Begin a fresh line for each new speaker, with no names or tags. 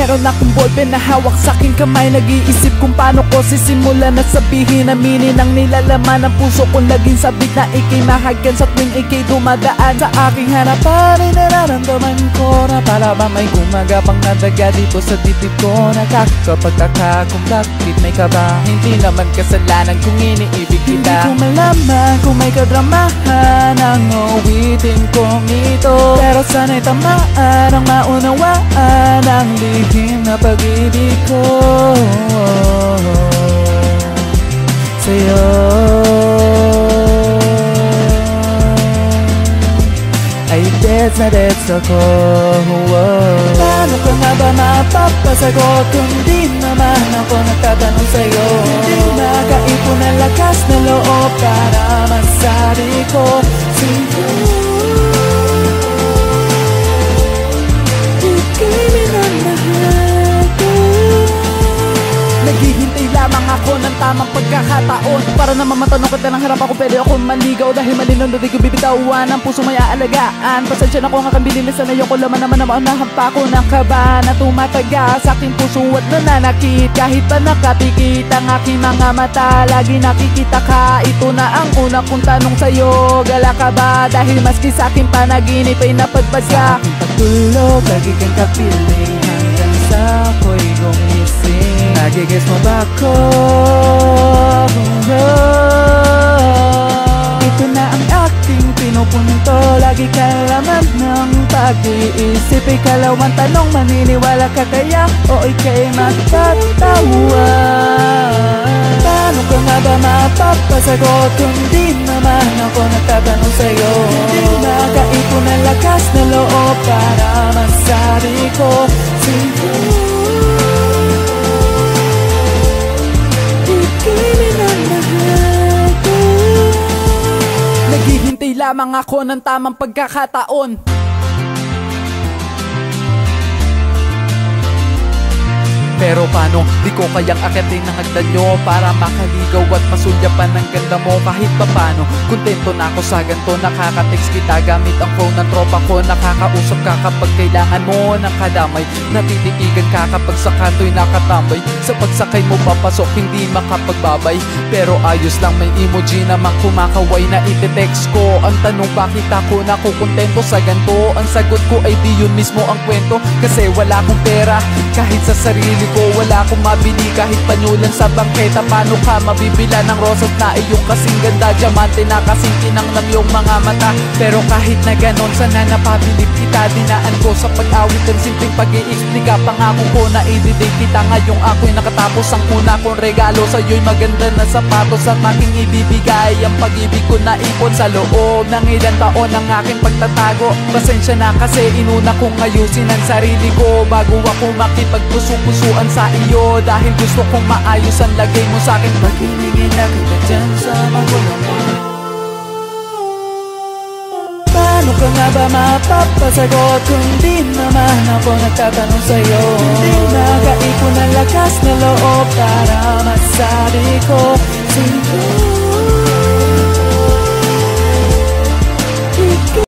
Meron akong ballpen na hawak sa aking kamay. Nag-iisip kung paano ko sisimulan at sabihin. Aminin ang nilalaman ng puso ko. Naging sabik na ikay mahagyan sa tuwing ikay dumadaan sa aking harapan. Ay nararamdaman ko na para ba may gumagapang na daga dito sa dibdib ko. Nakakapagtaka kung bakit may kaba. Hindi naman kasalanan kung iniibig kita. Hindi ko malaman kung may kadramahan ang uwitin kong ito. Pero sana'y tamaan ang maunawaan ang lihim na pag-ibig ko sa'yo. Ay dets na dets ako. Paano ka nga ba mapapasagot kung di naman ako nagtatanong sa'yo? Hindi makaipon ng lakas na loob para masabi ko sa'yo. Naghihintay lamang ako ng tamang pagkakataon para naman matanong kita ng harap ako. Pwede ako maligaw dahil malinong di ko bibitawan. Ang puso may aalagaan. Pasensya na ko nga kang bililisan na yung kulaman naman na maunahan pa ko ng kaba na tumataga sa aking puso at nananakit. Kahit pa nakapikit ang aking mga mata, lagi nakikita ka. Ito na ang una kong tanong sa'yo. Gala ka ba? Dahil maski sa aking panaginip ay napadpad ka. Sa aking pagtulog, lagi kang kapiling hanggang sa ako'y gumising. Nagigets mo ba ako? Ito na ang aking pinupunto. Lagi ka laman ng pag-iisip. Ikalawang tanong, maniniwala ka kaya o ika'y magtatawa? Paano ka nga ba mapapasagot kung di naman ako nagtatanong sa'yo? Hindi makaipon ng lakas na loob para masabi ko sa'yo. Naghihintay lamang ako ng tamang pagkakataon. Pero paano, di ko kayang akitin ng hagdan nyo para makaligaw at masulyapan ng ganda mo. Kahit pa paano, kontento na ako sa ganito. Nakaka-text kita gamit ang phone ng tropa ko. Nakakausap ka kapag kailangan mo ng kadamay. Natititigan ka kapag sa kanto'y nakatambay. Sa pagsakay mo papasok, hindi makapagbabay. Pero ayos lang, may emoji namang kumakaway na ite-text ko. Ang tanong, bakit ako nakukontento sa ganito? Ang sagot ko ay di yun mismo ang kwento. Kasi wala akong pera, kahit sa sarili ko wala akong mabili. Kahit panyulan sa bangketa, paano ka mabibila ng rosas na iyong kasing ganda? Diamante na kasing tinangnang iyong mga mata. Pero kahit na ganon, sana napabilib kita. Dinaan ko sa pag-awit ang simpleng pag-i-explika. Pangako ko na i-date kita. Ngayong ako'y nakatapos, ang una kong regalo sa'yo'y maganda na sapatos. Ang aking ibibigay, ang pag-ibig ko na ipon sa loob ng ilang taon ng aking pagtatago. Pasensya na kasi inuna kong ayusin ang sarili ko bago ako makipagpuso-pusuan sa iyo. Dahil gusto kong maayos ang lagay mo sa'kin. Pakinigin na kita dyan sa magulang mo. Paano ka nga ba mapapasagot kung di naman ako nagtatanong sa'yo? Hindi nakaipon ng lakas na loob para masabi ko sa'yo.